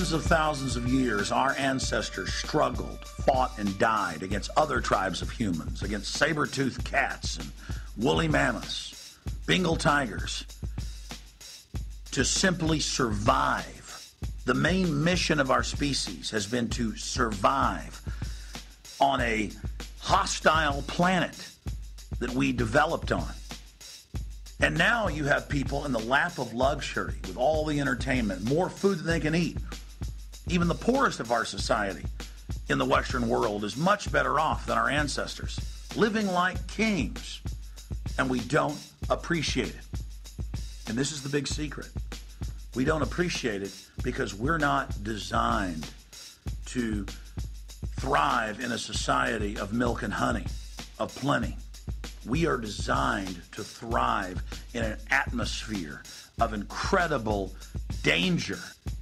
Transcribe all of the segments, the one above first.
tens of thousands of years, our ancestors struggled, fought, and died against other tribes of humans, against saber-toothed cats and woolly mammoths, Bengal tigers, to simply survive. The main mission of our species has been to survive on a hostile planet that we developed on. And now you have people in the lap of luxury with all the entertainment, more food than they can eat. Even the poorest of our society in the Western world is much better off than our ancestors, living like kings, and we don't appreciate it. And this is the big secret. We don't appreciate it because we're not designed to thrive in a society of milk and honey, of plenty. We are designed to thrive in an atmosphere of incredible danger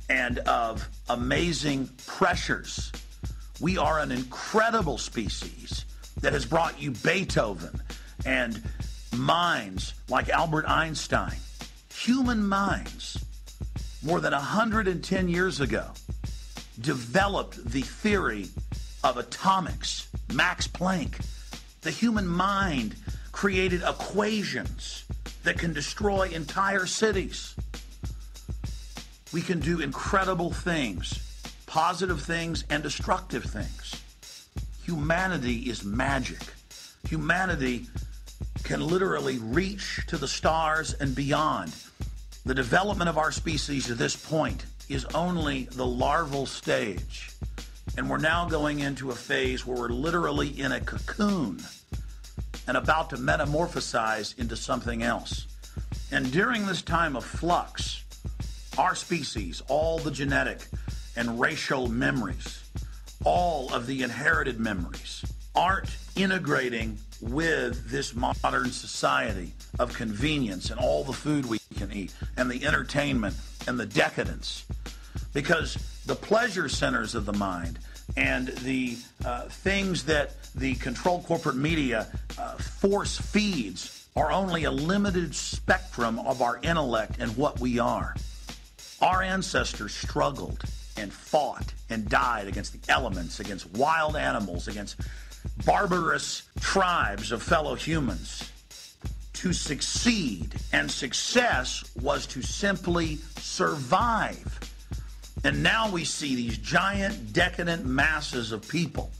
and of amazing pressures. We are an incredible species that has brought you Beethoven and minds like Albert Einstein. Human minds, more than 110 years ago, developed the theory of atomics, Max Planck. The human mind created equations that can destroy entire cities. We can do incredible things, positive things and destructive things. Humanity is magic. Humanity can literally reach to the stars and beyond. The development of our species at this point is only the larval stage. And we're now going into a phase where we're literally in a cocoon and about to metamorphosize into something else. And during this time of flux, our species, all the genetic and racial memories, all of the inherited memories, aren't integrating with this modern society of convenience and all the food we can eat and the entertainment and the decadence. Because the pleasure centers of the mind and the things that the controlled corporate media force feeds are only a limited spectrum of our intellect and what we are. Our ancestors struggled and fought and died against the elements, against wild animals, against barbarous tribes of fellow humans to succeed, and success was to simply survive. And now we see these giant, decadent masses of people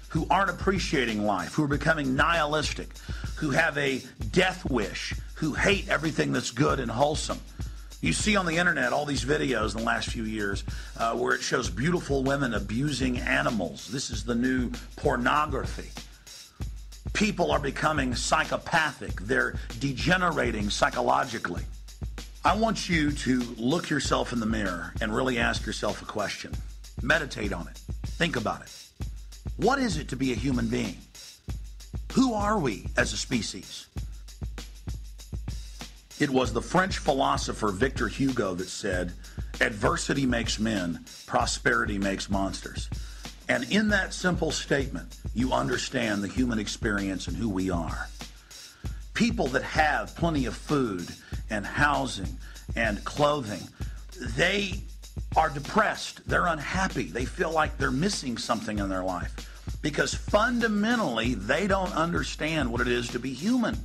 who aren't appreciating life, who are becoming nihilistic, who have a death wish, who hate everything that's good and wholesome. You see on the internet all these videos in the last few years where it shows beautiful women abusing animals. This is the new pornography. People are becoming psychopathic. They're degenerating psychologically. I want you to look yourself in the mirror and really ask yourself a question. Meditate on it. Think about it. What is it to be a human being? Who are we as a species? It was the French philosopher Victor Hugo that said, "Adversity makes men, prosperity makes monsters." And in that simple statement, you understand the human experience and who we are. People that have plenty of food and housing and clothing, they are depressed. They're unhappy. They feel like they're missing something in their life because fundamentally they don't understand what it is to be human.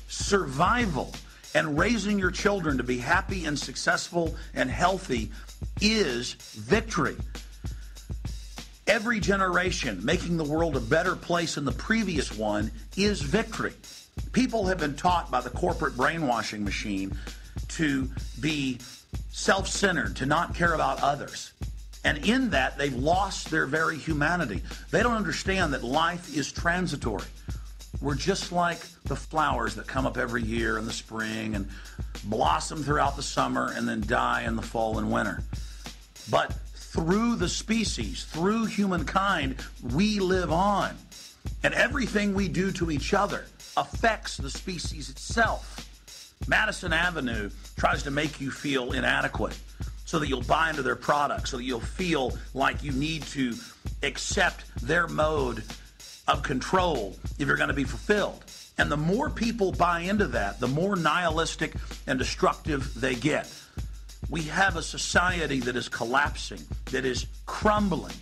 Survival and raising your children to be happy and successful and healthy is victory. Every generation making the world a better place than the previous one is victory. People have been taught by the corporate brainwashing machine to be self-centered, to not care about others. And in that, they've lost their very humanity. They don't understand that life is transitory. We're just like the flowers that come up every year in the spring and blossom throughout the summer and then die in the fall and winter. But through the species, through humankind, we live on. And everything we do to each other affects the species itself. Madison Avenue tries to make you feel inadequate so that you'll buy into their products, so that you'll feel like you need to accept their mode of control if you're going to be fulfilled. And the more people buy into that, the more nihilistic and destructive they get. We have a society that is collapsing that is crumbling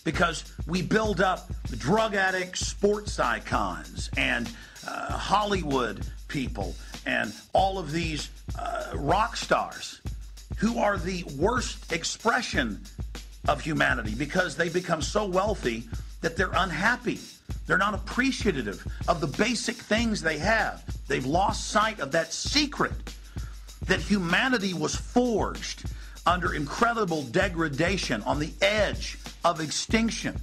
because we build up drug addicts, sports icons, and Hollywood people, and all of these rock stars who are the worst expression of humanity because they become so wealthy that they're unhappy. They're not appreciative of the basic things they have. They've lost sight of that secret that humanity was forged under incredible degradation on the edge of extinction.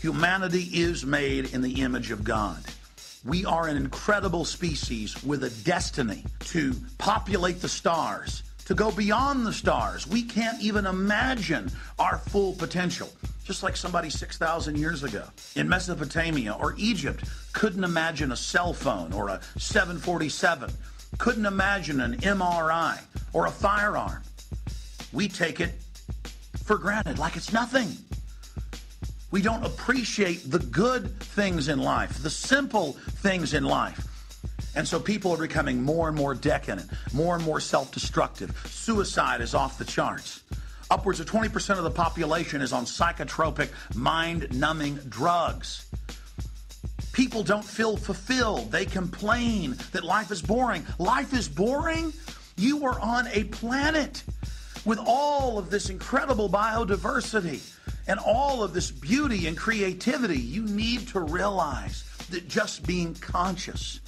Humanity is made in the image of God. We are an incredible species with a destiny to populate the stars, to go beyond the stars. We can't even imagine our full potential. Just like somebody 6,000 years ago in Mesopotamia or Egypt couldn't imagine a cell phone or a 747, couldn't imagine an MRI or a firearm. We take it for granted like it's nothing. We don't appreciate the good things in life, the simple things in life. And so people are becoming more and more decadent, more and more self-destructive. Suicide is off the charts. Upwards of 20% of the population is on psychotropic, mind-numbing drugs. People don't feel fulfilled. They complain that life is boring. Life is boring? You are on a planet with all of this incredible biodiversity and all of this beauty and creativity. You need to realize that just being conscious,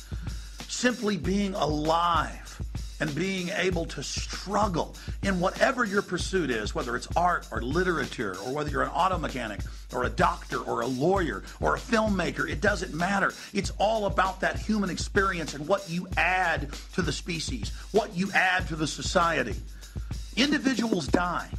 simply being alive, and being able to struggle in whatever your pursuit is, whether it's art or literature, or whether you're an auto mechanic or a doctor or a lawyer or a filmmaker, it doesn't matter. It's all about that human experience and what you add to the species, what you add to the society. Individuals die,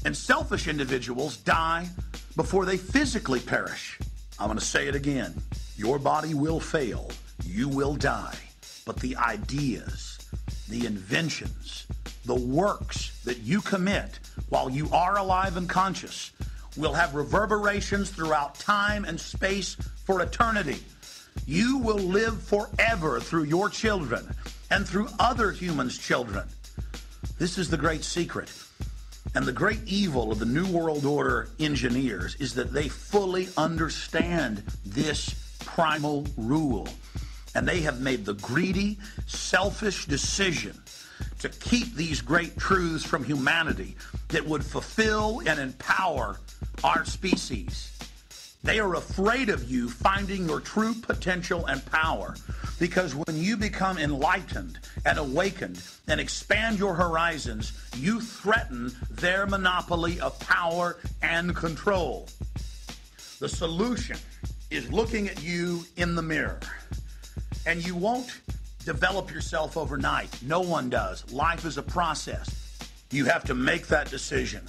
and selfish individuals die before they physically perish. I'm going to say it again. Your body will fail. You will die. But the ideas, the inventions, the works that you commit while you are alive and conscious will have reverberations throughout time and space for eternity. You will live forever through your children and through other humans' children. This is the great secret. And the great evil of the New World Order engineers is that they fully understand this primal rule. And they have made the greedy, selfish decision to keep these great truths from humanity that would fulfill and empower our species. They are afraid of you finding your true potential and power, because when you become enlightened and awakened and expand your horizons, you threaten their monopoly of power and control. The solution is looking at you in the mirror. And you won't develop yourself overnight. No one does. Life is a process. You have to make that decision.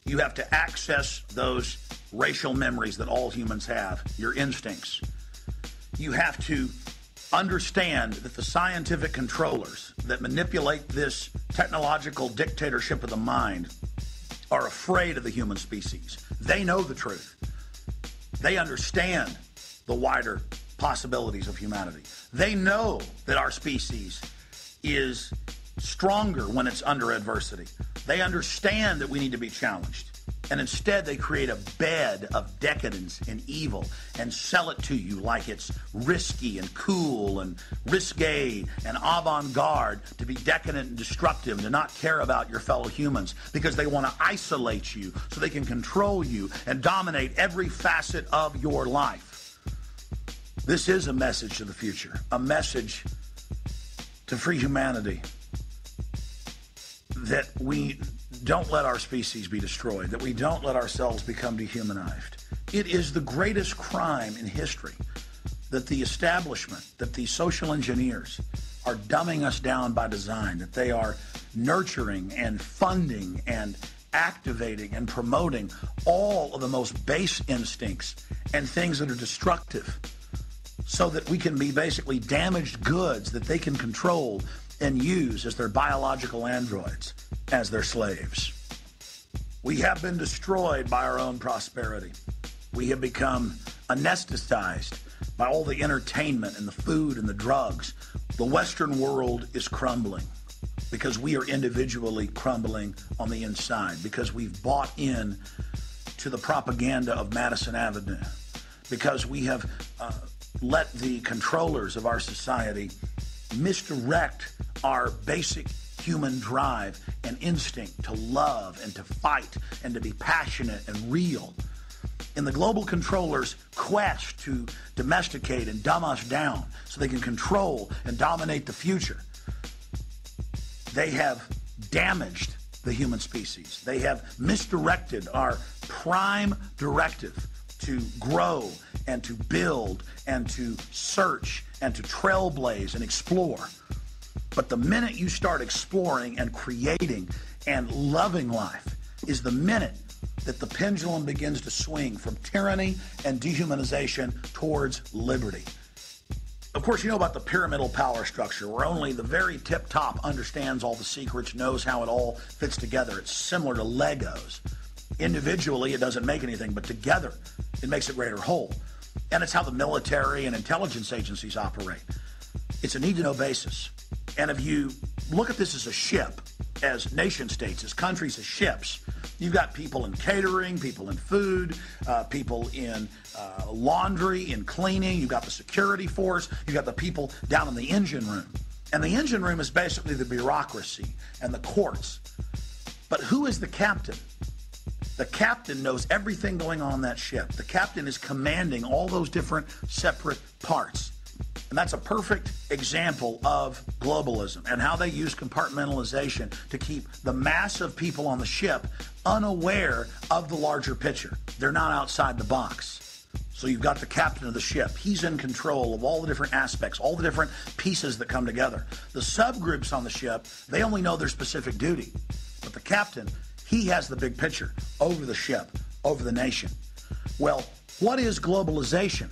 You have to access those racial memories that all humans have, your instincts. You have to understand that the scientific controllers that manipulate this technological dictatorship of the mind are afraid of the human species. They know the truth. They understand the wider possibilities of humanity. They know that our species is stronger when it's under adversity. They understand that we need to be challenged. And instead, they create a bed of decadence and evil and sell it to you like it's risky and cool and risque and avant-garde to be decadent and destructive and to not care about your fellow humans, because they want to isolate you so they can control you and dominate every facet of your life. This is a message to the future, a message to free humanity, that we don't let our species be destroyed, that we don't let ourselves become dehumanized. It is the greatest crime in history that the establishment, that the social engineers are dumbing us down by design, that they are nurturing and funding and activating and promoting all of the most base instincts and things that are destructive, so that we can be basically damaged goods that they can control and use as their biological androids, as their slaves. We have been destroyed by our own prosperity. We have become anesthetized by all the entertainment and the food and the drugs. The Western world is crumbling. because we are individually crumbling on the inside, because we've bought in to the propaganda of Madison Avenue, because we have let the controllers of our society misdirect our basic human drive and instinct to love and to fight and to be passionate and real. In the global controllers' quest to domesticate and dumb us down so they can control and dominate the future, they have damaged the human species. They have misdirected our prime directive to grow and to build and to search and to trailblaze and explore. But the minute you start exploring and creating and loving life is the minute that the pendulum begins to swing from tyranny and dehumanization towards liberty. Of course, you know about the pyramidal power structure, where only the very tip top understands all the secrets, knows how it all fits together. It's similar to Legos. Individually, it doesn't make anything, but together, it makes a greater whole. And it's how the military and intelligence agencies operate. It's a need-to-know basis. And if you look at this as a ship, as nation states, as countries, as ships, you've got people in catering, people in food, people in laundry, in cleaning. You've got the security force. You've got the people down in the engine room. And the engine room is basically the bureaucracy and the courts. But who is the captain? The captain knows everything going on that ship. The captain is commanding all those different separate parts. And that's a perfect example of globalism and how they use compartmentalization to keep the mass of people on the ship unaware of the larger picture. They're not outside the box. So you've got the captain of the ship. He's in control of all the different aspects, all the different pieces that come together. The subgroups on the ship, they only know their specific duty. But the captain, he has the big picture over the ship, over the nation. Well, what is globalization?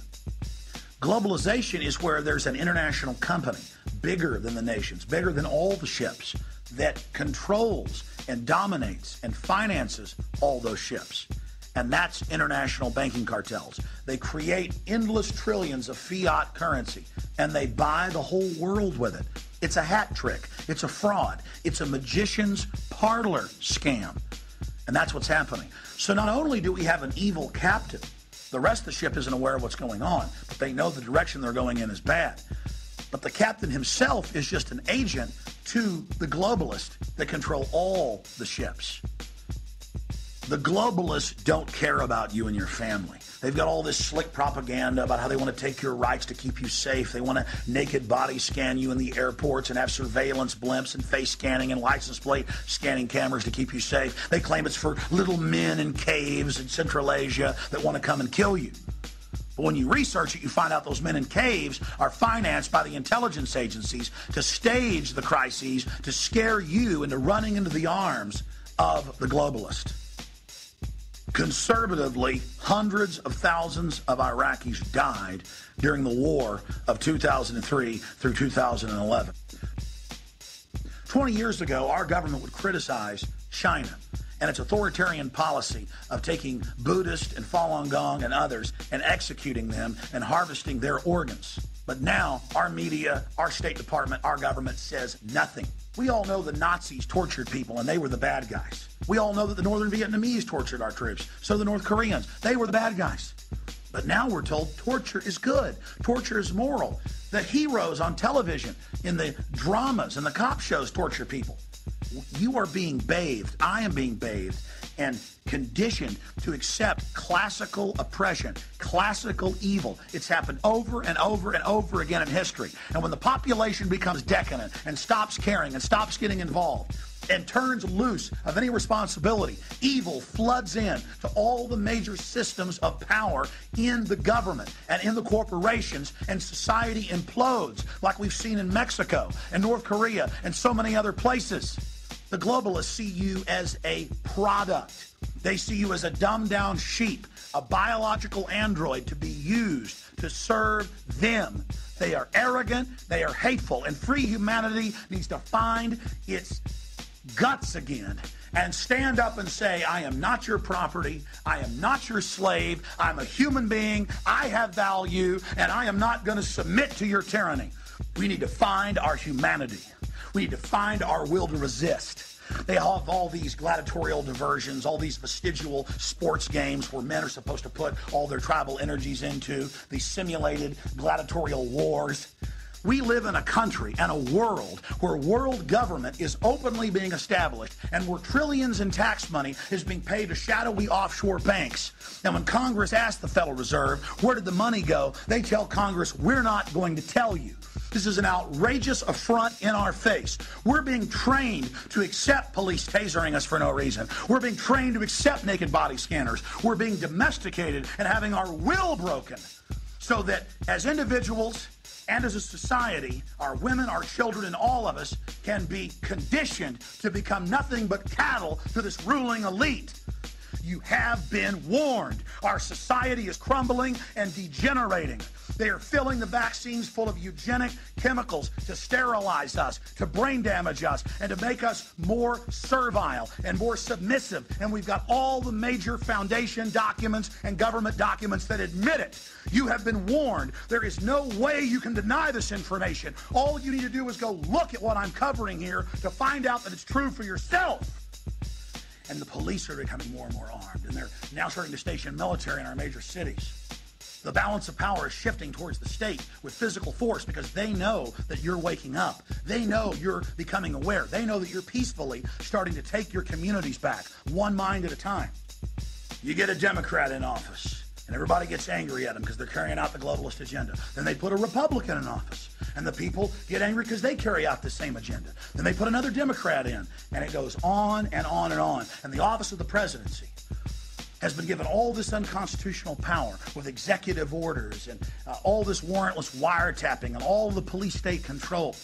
Globalization is where there's an international company bigger than the nations, bigger than all the ships, that controls and dominates and finances all those ships. And that's international banking cartels. They create endless trillions of fiat currency, and they buy the whole world with it. It's a hat trick. It's a fraud. It's a magician's parlor scam. And that's what's happening. So not only do we have an evil captain, the rest of the ship isn't aware of what's going on, but they know the direction they're going in is bad. But the captain himself is just an agent to the globalists that control all the ships. The globalists don't care about you and your family. They've got all this slick propaganda about how they want to take your rights to keep you safe. They want to naked body scan you in the airports and have surveillance blimps and face scanning and license plate scanning cameras to keep you safe. They claim it's for little men in caves in Central Asia that want to come and kill you. But when you research it, you find out those men in caves are financed by the intelligence agencies to stage the crises, to scare you into running into the arms of the globalist. Conservatively, hundreds of thousands of Iraqis died during the war of 2003 through 2011. 20 years ago, our government would criticize China and its authoritarian policy of taking Buddhist and Falun Gong and others and executing them and harvesting their organs. But now, our media, our State Department, our government says nothing. We all know the Nazis tortured people and they were the bad guys. We all know that the Northern Vietnamese tortured our troops. So the North Koreans, they were the bad guys. But now we're told torture is good. Torture is moral. The heroes on television, in the dramas and the cop shows torture people. You are being bathed, I am being bathed, and conditioned to accept classical oppression, classical evil. It's happened over and over and over again in history. And when the population becomes decadent and stops caring and stops getting involved and turns loose of any responsibility, evil floods in to all the major systems of power in the government and in the corporations, and society implodes like we've seen in Mexico and North Korea and so many other places. The globalists see you as a product. They see you as a dumbed-down sheep, a biological android to be used to serve them. They are arrogant, they are hateful, and free humanity needs to find its guts again and stand up and say, I am not your property, I am not your slave, I'm a human being, I have value, and I am not going to submit to your tyranny. We need to find our humanity. We need to find our will to resist. They have all these gladiatorial diversions, all these vestigial sports games where men are supposed to put all their tribal energies into, these simulated gladiatorial wars. We live in a country and a world where world government is openly being established and where trillions in tax money is being paid to shadowy offshore banks. And when Congress asks the Federal Reserve, where did the money go? They tell Congress, we're not going to tell you. This is an outrageous affront in our face. We're being trained to accept police tasering us for no reason. We're being trained to accept naked body scanners. We're being domesticated and having our will broken so that as individuals and as a society, our women, our children, and all of us can be conditioned to become nothing but cattle to this ruling elite. You have been warned. Our society is crumbling and degenerating. They are filling the vaccines full of eugenic chemicals to sterilize us, to brain damage us, and to make us more servile and more submissive. And we've got all the major foundation documents and government documents that admit it. You have been warned. There is no way you can deny this information. All you need to do is go look at what I'm covering here to find out that it's true for yourself. And the police are becoming more and more armed, and they're now starting to station military in our major cities. The balance of power is shifting towards the state with physical force because they know that you're waking up. They know you're becoming aware. They know that you're peacefully starting to take your communities back, one mind at a time. You get a Democrat in office, and everybody gets angry at them because they're carrying out the globalist agenda. Then they put a Republican in office, and the people get angry because they carry out the same agenda. Then they put another Democrat in, and it goes on and on and on. And the office of the presidency has been given all this unconstitutional power with executive orders and all this warrantless wiretapping and all the police state control.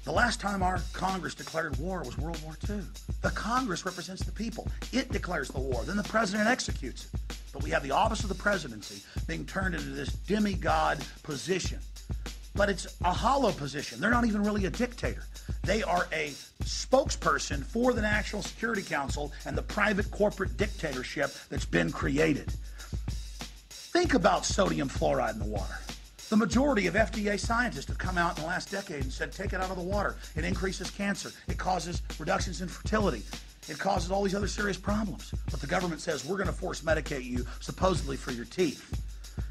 The last time our Congress declared war was World War II. The Congress represents the people. It declares the war. Then the president executes it. But we have the office of the presidency being turned into this demigod position. But it's a hollow position. They're not even really a dictator. They are a spokesperson for the National Security Council and the private corporate dictatorship that's been created. Think about sodium fluoride in the water. The majority of FDA scientists have come out in the last decade and said, take it out of the water. It increases cancer. It causes reductions in fertility. It causes all these other serious problems. But the government says, we're going to force medicate you, supposedly for your teeth.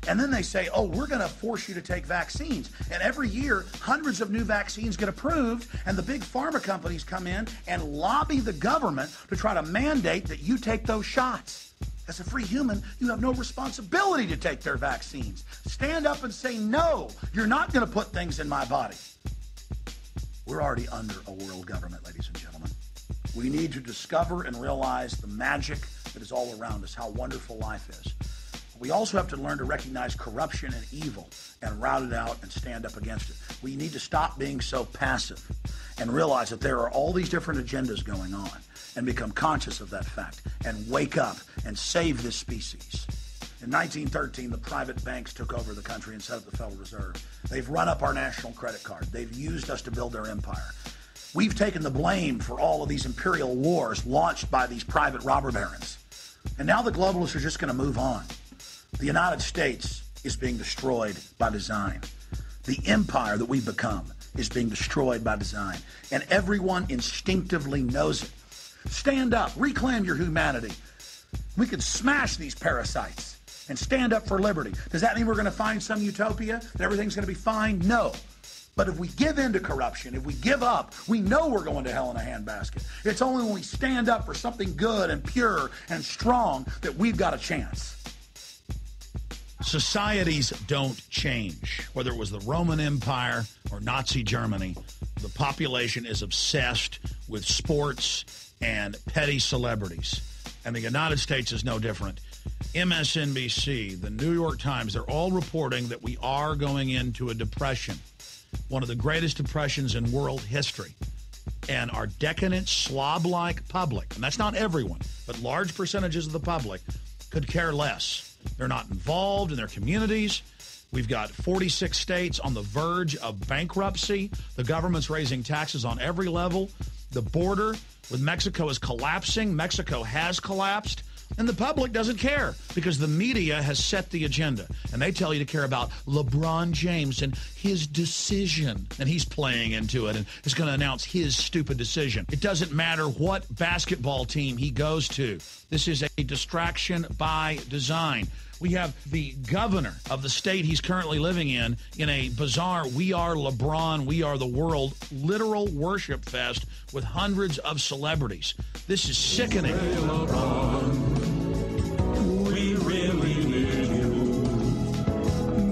And then they say, oh, we're going to force you to take vaccines. And every year, hundreds of new vaccines get approved, and the big pharma companies come in and lobby the government to try to mandate that you take those shots. As a free human, you have no responsibility to take their vaccines. Stand up and say, no, you're not going to put things in my body. We're already under a world government, ladies and gentlemen. We need to discover and realize the magic that is all around us, how wonderful life is. We also have to learn to recognize corruption and evil and rout it out and stand up against it. We need to stop being so passive and realize that there are all these different agendas going on and become conscious of that fact and wake up and save this species. In 1913, the private banks took over the country and set up the Federal Reserve. They've run up our national credit card. They've used us to build their empire. We've taken the blame for all of these imperial wars launched by these private robber barons. And now the globalists are just going to move on. The United States is being destroyed by design. The empire that we've become is being destroyed by design. And everyone instinctively knows it. Stand up, reclaim your humanity. We can smash these parasites and stand up for liberty. Does that mean we're going to find some utopia that everything's going to be fine? No. But if we give in to corruption, if we give up, we know we're going to hell in a handbasket. It's only when we stand up for something good and pure and strong that we've got a chance. Societies don't change. Whether it was the Roman Empire or Nazi Germany, the population is obsessed with sports and petty celebrities. And the United States is no different. MSNBC, the New York Times, they're all reporting that we are going into a depression, one of the greatest depressions in world history. And our decadent, slob-like public, and that's not everyone, but large percentages of the public, could care less. They're not involved in their communities. We've got 46 states on the verge of bankruptcy. The government's raising taxes on every level. The border with Mexico is collapsing. Mexico has collapsed. And the public doesn't care because the media has set the agenda. And they tell you to care about LeBron James and his decision. And he's playing into it and is going to announce his stupid decision. It doesn't matter what basketball team he goes to. This is a distraction by design. We have the governor of the state he's currently living in a bizarre "We Are LeBron, We Are the World" literal worship fest with hundreds of celebrities. This is sickening. Hey, LeBron, we really need you.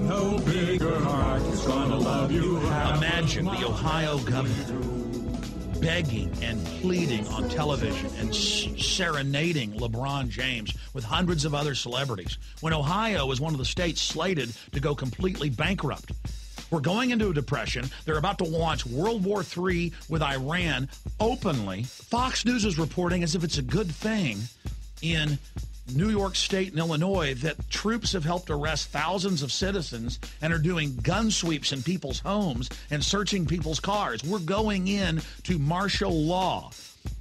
No bigger heart is gonna love you. Imagine the Ohio governor begging and pleading on television and serenading LeBron James with hundreds of other celebrities when Ohio is one of the states slated to go completely bankrupt. We're going into a depression. They're about to launch World War III with Iran openly. Fox News is reporting as if it's a good thing in New York State and Illinois that troops have helped arrest thousands of citizens and are doing gun sweeps in people's homes and searching people's cars. We're going in to martial law.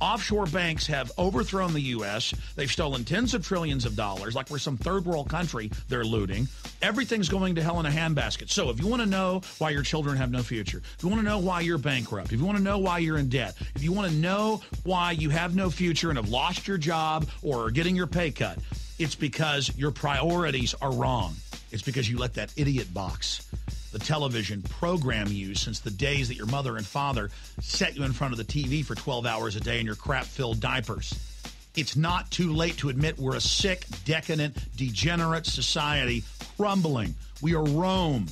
Offshore banks have overthrown the U.S. They've stolen tens of trillions of dollars, like we're some third world country they're looting. Everything's going to hell in a handbasket. So if you want to know why your children have no future, if you want to know why you're bankrupt, if you want to know why you're in debt, if you want to know why you have no future and have lost your job or are getting your pay cut, it's because your priorities are wrong. It's because you let that idiot box, the television, program you since the days that your mother and father set you in front of the TV for 12 hours a day in your crap-filled diapers. It's not too late to admit we're a sick, decadent, degenerate society crumbling. We are Rome.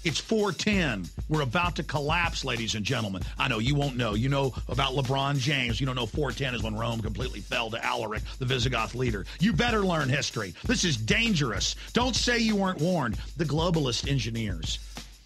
It's 410. We're about to collapse, ladies and gentlemen. I know you won't know. You know about LeBron James. You don't know 410 is when Rome completely fell to Alaric, the Visigoth leader. You better learn history. This is dangerous. Don't say you weren't warned. The globalist engineers,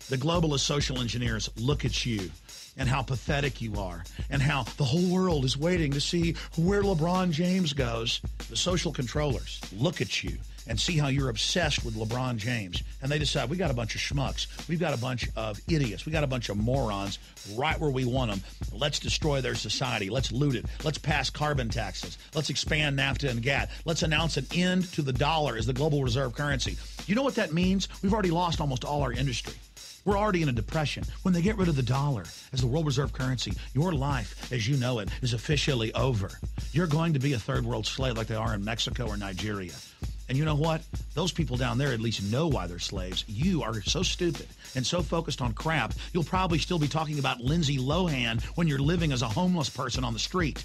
the globalist social engineers look at you and how pathetic you are and how the whole world is waiting to see where LeBron James goes. The social controllers look at you and see how you're obsessed with LeBron James. And they decide, we got a bunch of schmucks. We've got a bunch of idiots. We got a bunch of morons right where we want them. Let's destroy their society. Let's loot it. Let's pass carbon taxes. Let's expand NAFTA and GATT. Let's announce an end to the dollar as the global reserve currency. You know what that means? We've already lost almost all our industry. We're already in a depression. When they get rid of the dollar as the world reserve currency, your life as you know it is officially over. You're going to be a third world slave like they are in Mexico or Nigeria. And you know what? Those people down there at least know why they're slaves. You are so stupid and so focused on crap, you'll probably still be talking about Lindsay Lohan when you're living as a homeless person on the street.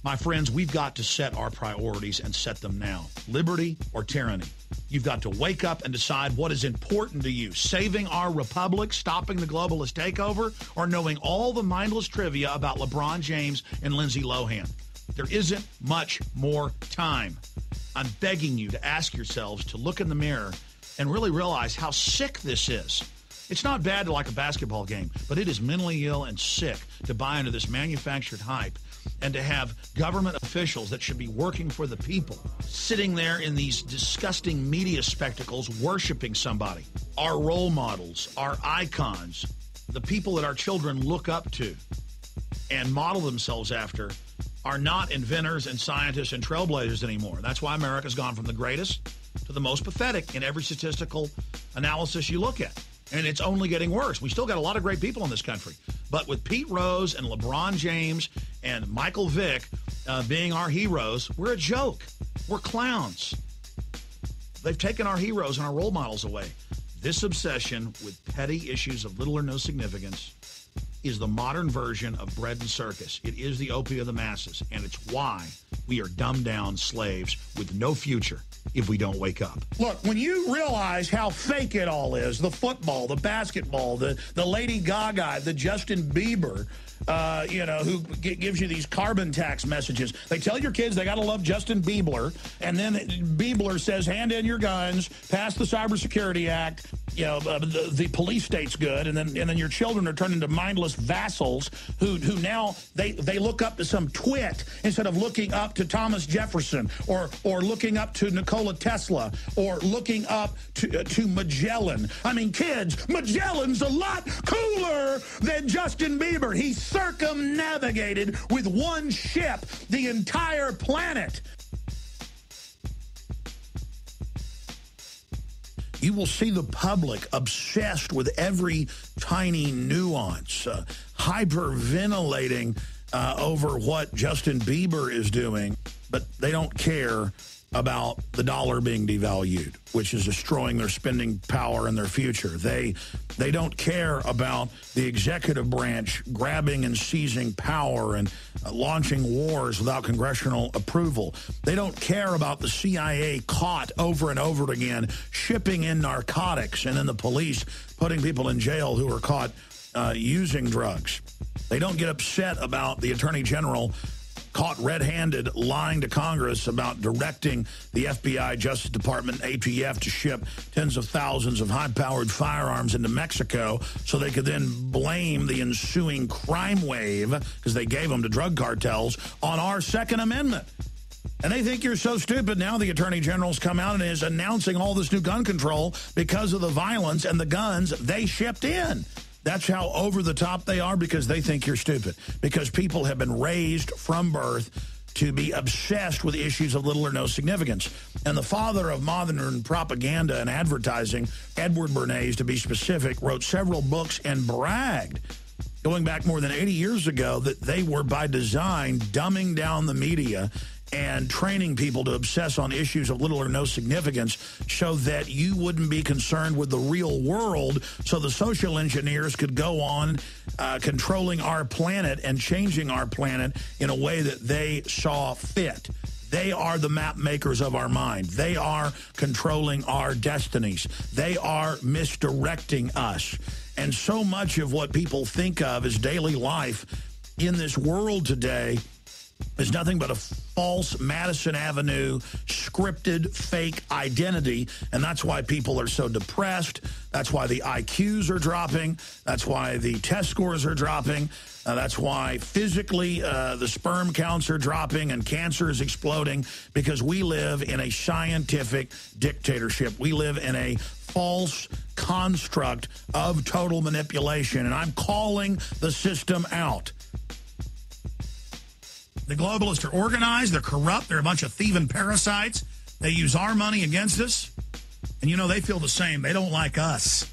My friends, we've got to set our priorities and set them now. Liberty or tyranny. You've got to wake up and decide what is important to you. Saving our republic, stopping the globalist takeover, or knowing all the mindless trivia about LeBron James and Lindsay Lohan. There isn't much more time. I'm begging you to ask yourselves to look in the mirror and really realize how sick this is. It's not bad to like a basketball game, but it is mentally ill and sick to buy into this manufactured hype and to have government officials that should be working for the people sitting there in these disgusting media spectacles worshiping somebody. Our role models, our icons, the people that our children look up to and model themselves after are not inventors and scientists and trailblazers anymore. That's why America's gone from the greatest to the most pathetic in every statistical analysis you look at. And it's only getting worse. We still got a lot of great people in this country. But with Pete Rose and LeBron James and Michael Vick being our heroes, we're a joke. We're clowns. They've taken our heroes and our role models away. This obsession with petty issues of little or no significance is the modern version of bread and circus. It is the opiate of the masses, and it's why we are dumbed down slaves with no future if we don't wake up. Look, when you realize how fake it all is, the football, the basketball, the Lady Gaga, the Justin Bieber, who gives you these carbon tax messages. They tell your kids they got to love Justin Bieber, and then Bieber says, hand in your guns, pass the Cybersecurity Act, the police state's good, and then your children are turned into mindless vassals who now they look up to some twit instead of looking up to Thomas Jefferson or looking up to Nikola Tesla or looking up to Magellan. I mean, kids, Magellan's a lot cooler than Justin Bieber. He circumnavigated with one ship the entire planet. You will see the public obsessed with every tiny nuance, hyperventilating over what Justin Bieber is doing, but they don't care about the dollar being devalued, which is destroying their spending power and their future. They don't care about the executive branch grabbing and seizing power and launching wars without congressional approval. They don't care about the CIA caught over and over again shipping in narcotics and then the police putting people in jail who are caught using drugs. They don't get upset about the Attorney General caught red-handed lying to Congress about directing the FBI, Justice Department, ATF to ship tens of thousands of high-powered firearms into Mexico so they could then blame the ensuing crime wave, because they gave them to drug cartels, on our Second Amendment. And they think you're so stupid. Now the Attorney General's come out and is announcing all this new gun control because of the violence and the guns they shipped in. That's how over the top they are, because they think you're stupid. Because people have been raised from birth to be obsessed with issues of little or no significance. And the father of modern propaganda and advertising, Edward Bernays, to be specific, wrote several books and bragged, going back more than 80 years ago, that they were by design dumbing down the media and training people to obsess on issues of little or no significance so that you wouldn't be concerned with the real world, so the social engineers could go on controlling our planet and changing our planet in a way that they saw fit. They are the map makers of our mind. They are controlling our destinies. They are misdirecting us. And so much of what people think of as daily life in this world today is nothing but a false Madison Avenue scripted fake identity, and that's why people are so depressed. That's why the IQs are dropping. That's why the test scores are dropping. That's why physically the sperm counts are dropping and cancer is exploding, because we live in a scientific dictatorship. We live in a false construct of total manipulation, and I'm calling the system out. The globalists are organized, they're corrupt, they're a bunch of thieving parasites. They use our money against us. And you know, they feel the same. They don't like us.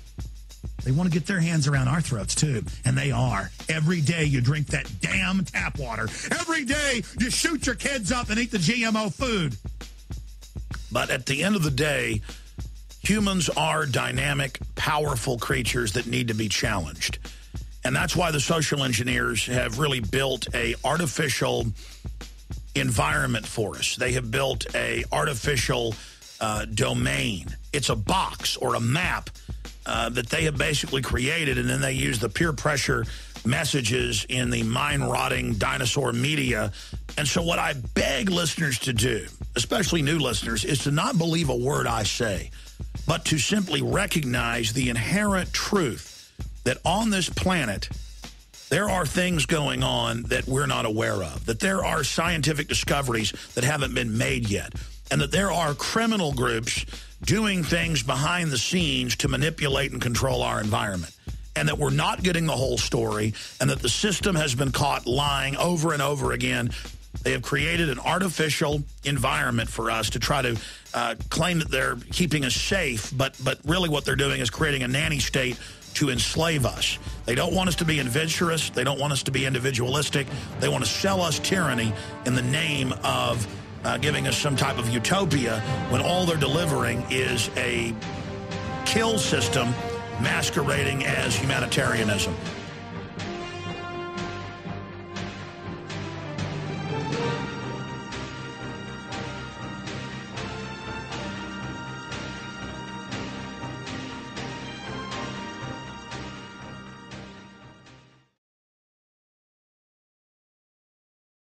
They want to get their hands around our throats, too. And they are. Every day you drink that damn tap water. Every day you shoot your kids up and eat the GMO food. But at the end of the day, humans are dynamic, powerful creatures that need to be challenged. And that's why the social engineers have really built a artificial environment for us. They have built a artificial domain. It's a box or a map that they have basically created, and then they use the peer pressure messages in the mind-rotting dinosaur media. And so what I beg listeners to do, especially new listeners, is to not believe a word I say, but to simply recognize the inherent truth that on this planet, there are things going on that we're not aware of, that there are scientific discoveries that haven't been made yet, and that there are criminal groups doing things behind the scenes to manipulate and control our environment, and that we're not getting the whole story, and that the system has been caught lying over and over again. They have created an artificial environment for us to try to claim that they're keeping us safe, but really what they're doing is creating a nanny state to enslave us. They don't want us to be adventurous. They don't want us to be individualistic. They want to sell us tyranny in the name of giving us some type of utopia, when all they're delivering is a kill system masquerading as humanitarianism.